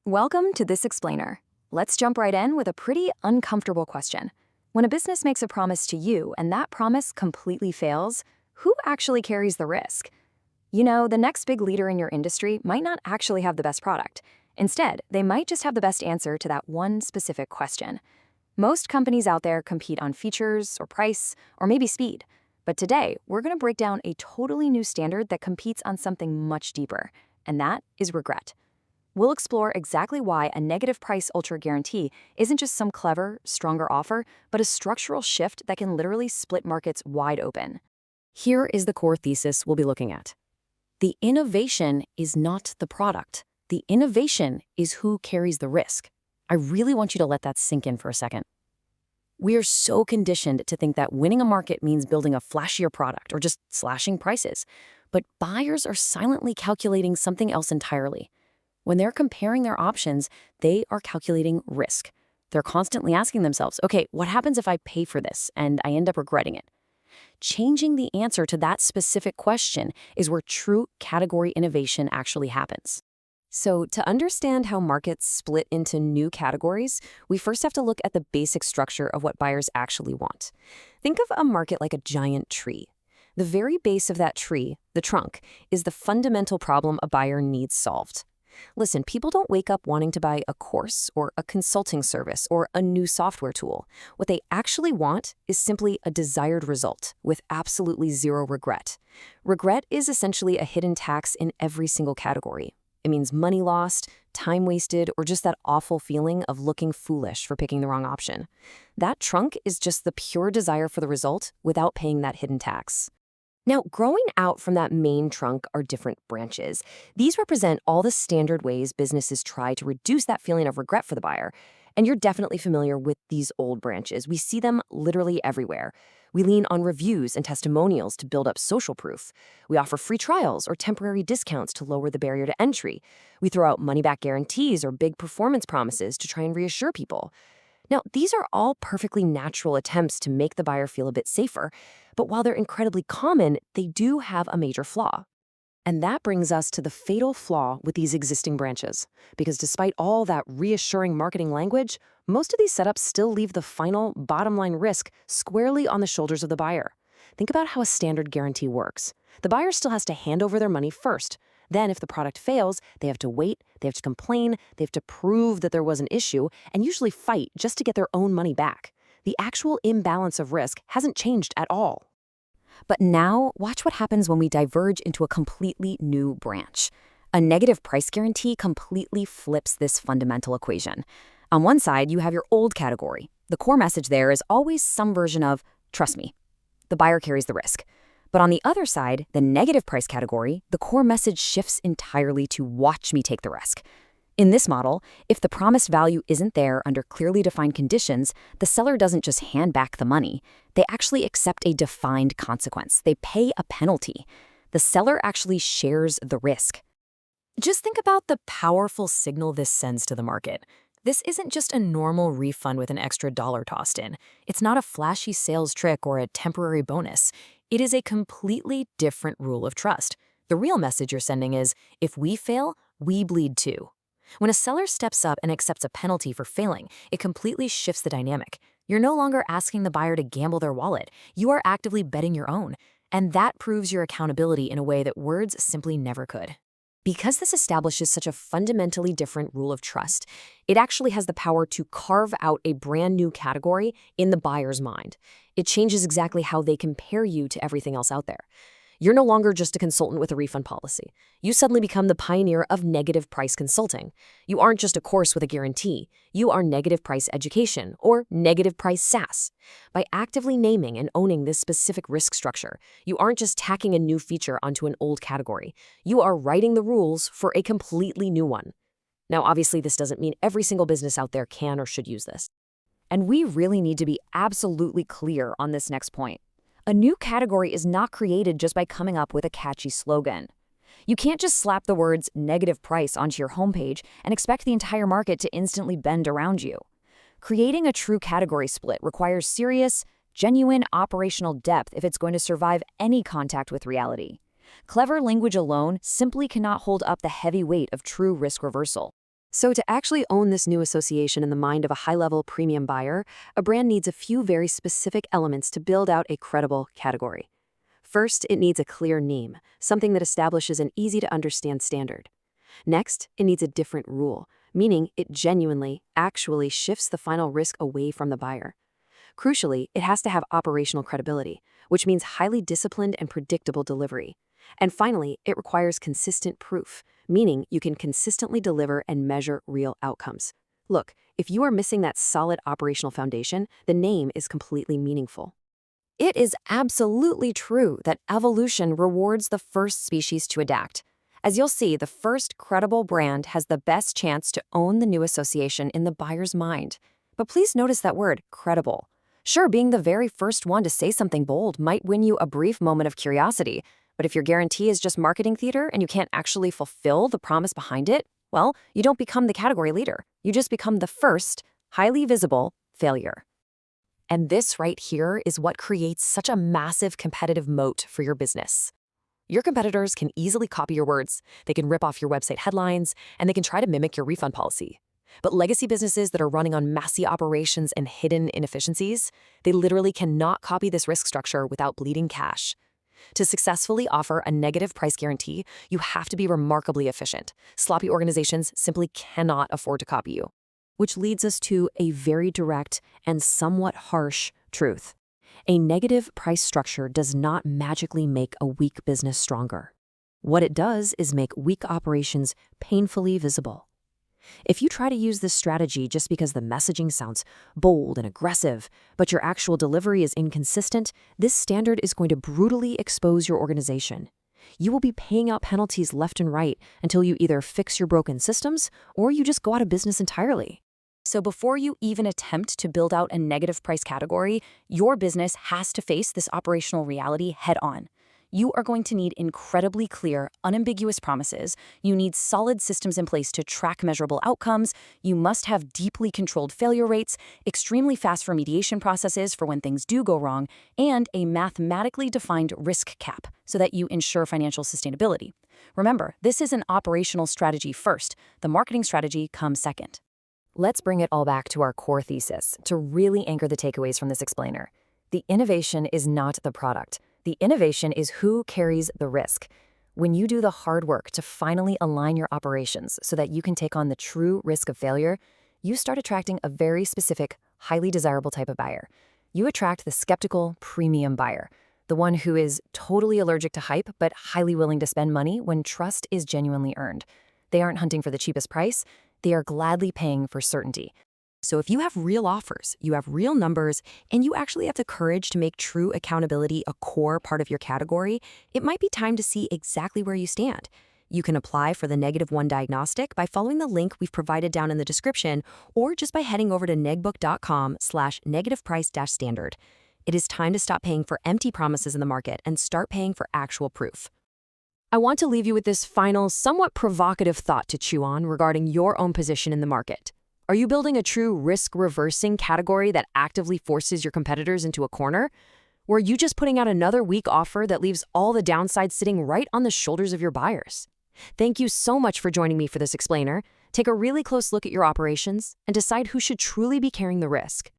Welcome to This Explainer. Let's jump right in with a pretty uncomfortable question. When a business makes a promise to you and that promise completely fails, who actually carries the risk? You know, the next big leader in your industry might not actually have the best product. Instead, they might just have the best answer to that one specific question. Most companies out there compete on features or price or maybe speed. But today, we're going to break down a totally new standard that competes on something much deeper, and that is regret. We'll explore exactly why a negative price ultra guarantee isn't just some clever, stronger offer, but a structural shift that can literally split markets wide open. Here is the core thesis we'll be looking at. The innovation is not the product. The innovation is who carries the risk. I really want you to let that sink in for a second. We are so conditioned to think that winning a market means building a flashier product or just slashing prices. But buyers are silently calculating something else entirely. When they're comparing their options, they are calculating risk. They're constantly asking themselves, okay, what happens if I pay for this and I end up regretting it? Changing the answer to that specific question is where true category innovation actually happens. So to understand how markets split into new categories, we first have to look at the basic structure of what buyers actually want. Think of a market like a giant tree. The very base of that tree, the trunk, is the fundamental problem a buyer needs solved. Listen, people don't wake up wanting to buy a course or a consulting service or a new software tool. What they actually want is simply a desired result with absolutely zero regret. Regret is essentially a hidden tax in every single category. It means money lost, time wasted, or just that awful feeling of looking foolish for picking the wrong option. That trunk is just the pure desire for the result without paying that hidden tax. Now, growing out from that main trunk are different branches. These represent all the standard ways businesses try to reduce that feeling of regret for the buyer. And you're definitely familiar with these old branches. We see them literally everywhere. We lean on reviews and testimonials to build up social proof. We offer free trials or temporary discounts to lower the barrier to entry. We throw out money-back guarantees or big performance promises to try and reassure people. Now, these are all perfectly natural attempts to make the buyer feel a bit safer, but while they're incredibly common, they do have a major flaw. And that brings us to the fatal flaw with these existing branches. Because despite all that reassuring marketing language, most of these setups still leave the final bottom line risk squarely on the shoulders of the buyer. Think about how a standard guarantee works. The buyer still has to hand over their money first. Then, if the product fails, they have to wait, they have to complain, they have to prove that there was an issue, and usually fight just to get their own money back. The actual imbalance of risk hasn't changed at all. But now, watch what happens when we diverge into a completely new branch. A negative price guarantee completely flips this fundamental equation. On one side, you have your old category. The core message there is always some version of, trust me. The buyer carries the risk. But on the other side, the negative price category, the core message shifts entirely to watch me take the risk. In this model, if the promised value isn't there under clearly defined conditions, the seller doesn't just hand back the money. They actually accept a defined consequence. They pay a penalty. The seller actually shares the risk. Just think about the powerful signal this sends to the market. This isn't just a normal refund with an extra dollar tossed in. It's not a flashy sales trick or a temporary bonus. It is a completely different rule of trust. The real message you're sending is, if we fail, we bleed too. When a seller steps up and accepts a penalty for failing, it completely shifts the dynamic. You're no longer asking the buyer to gamble their wallet. You are actively betting your own. And that proves your accountability in a way that words simply never could. Because this establishes such a fundamentally different rule of trust, it actually has the power to carve out a brand new category in the buyer's mind. It changes exactly how they compare you to everything else out there. You're no longer just a consultant with a refund policy. You suddenly become the pioneer of negative price consulting. You aren't just a course with a guarantee. You are negative price education or negative price SaaS. By actively naming and owning this specific risk structure, you aren't just tacking a new feature onto an old category. You are writing the rules for a completely new one. Now, obviously, this doesn't mean every single business out there can or should use this. And we really need to be absolutely clear on this next point. A new category is not created just by coming up with a catchy slogan. You can't just slap the words negative price onto your homepage and expect the entire market to instantly bend around you. Creating a true category split requires serious, genuine operational depth if it's going to survive any contact with reality. Clever language alone simply cannot hold up the heavy weight of true risk reversal. So to actually own this new association in the mind of a high-level premium buyer, a brand needs a few very specific elements to build out a credible category. First, it needs a clear name, something that establishes an easy-to-understand standard. Next, it needs a different rule, meaning it genuinely, actually shifts the final risk away from the buyer. Crucially, it has to have operational credibility, which means highly disciplined and predictable delivery. And finally, it requires consistent proof, meaning you can consistently deliver and measure real outcomes. Look, if you are missing that solid operational foundation, the name is completely meaningful. It is absolutely true that evolution rewards the first species to adapt. As you'll see, the first credible brand has the best chance to own the new association in the buyer's mind. But please notice that word, credible. Sure, being the very first one to say something bold might win you a brief moment of curiosity, but if your guarantee is just marketing theater and you can't actually fulfill the promise behind it, well, you don't become the category leader. You just become the first, highly visible failure. And this right here is what creates such a massive competitive moat for your business. Your competitors can easily copy your words, they can rip off your website headlines, and they can try to mimic your refund policy. But legacy businesses that are running on messy operations and hidden inefficiencies, they literally cannot copy this risk structure without bleeding cash. To successfully offer a negative price guarantee, you have to be remarkably efficient. Sloppy organizations simply cannot afford to copy you. Which leads us to a very direct and somewhat harsh truth. A negative price structure does not magically make a weak business stronger. What it does is make weak operations painfully visible. If you try to use this strategy just because the messaging sounds bold and aggressive, but your actual delivery is inconsistent, this standard is going to brutally expose your organization. You will be paying out penalties left and right until you either fix your broken systems or you just go out of business entirely. So before you even attempt to build out a negative price category, your business has to face this operational reality head on. You are going to need incredibly clear, unambiguous promises. You need solid systems in place to track measurable outcomes. You must have deeply controlled failure rates, extremely fast remediation processes for when things do go wrong, and a mathematically defined risk cap so that you ensure financial sustainability. Remember, this is an operational strategy first. The marketing strategy comes second. Let's bring it all back to our core thesis to really anchor the takeaways from this explainer. The innovation is not the product. The innovation is who carries the risk. When you do the hard work to finally align your operations so that you can take on the true risk of failure, you start attracting a very specific, highly desirable type of buyer. You attract the skeptical, premium buyer, the one who is totally allergic to hype but highly willing to spend money when trust is genuinely earned. They aren't hunting for the cheapest price, they are gladly paying for certainty. So if you have real offers, you have real numbers, and you actually have the courage to make true accountability a core part of your category, it might be time to see exactly where you stand. You can apply for the -1 diagnostic by following the link we've provided down in the description, or just by heading over to negbook.com/negativeprice-standard. It is time to stop paying for empty promises in the market and start paying for actual proof. I want to leave you with this final, somewhat provocative thought to chew on regarding your own position in the market. Are you building a true risk-reversing category that actively forces your competitors into a corner? Or are you just putting out another weak offer that leaves all the downsides sitting right on the shoulders of your buyers? Thank you so much for joining me for this explainer. Take a really close look at your operations and decide who should truly be carrying the risk.